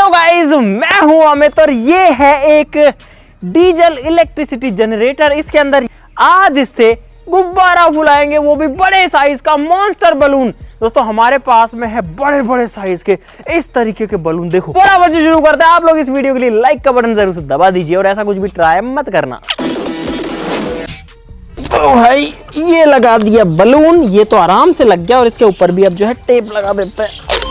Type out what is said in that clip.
Hello guys, मैं हूं अमित और ये है एक डीजल इलेक्ट्रिसिटी जनरेटर। इसके अंदर आज इससे गुब्बारा फुलाएंगे, वो भी बड़े साइज का मॉन्स्टर बलून। दोस्तों हमारे पास में है बड़े बड़े साइज के इस तरीके के बलून। देखो बराबर से शुरू करते हैं। आप लोग इस वीडियो के लिए लाइक का बटन जरूर से दबा दीजिए और ऐसा कुछ भी ट्राई मत करना। तो भाई ये लगा दिया बलून, ये तो आराम से लग गया और इसके ऊपर भी अब जो है टेप लगा देते हैं।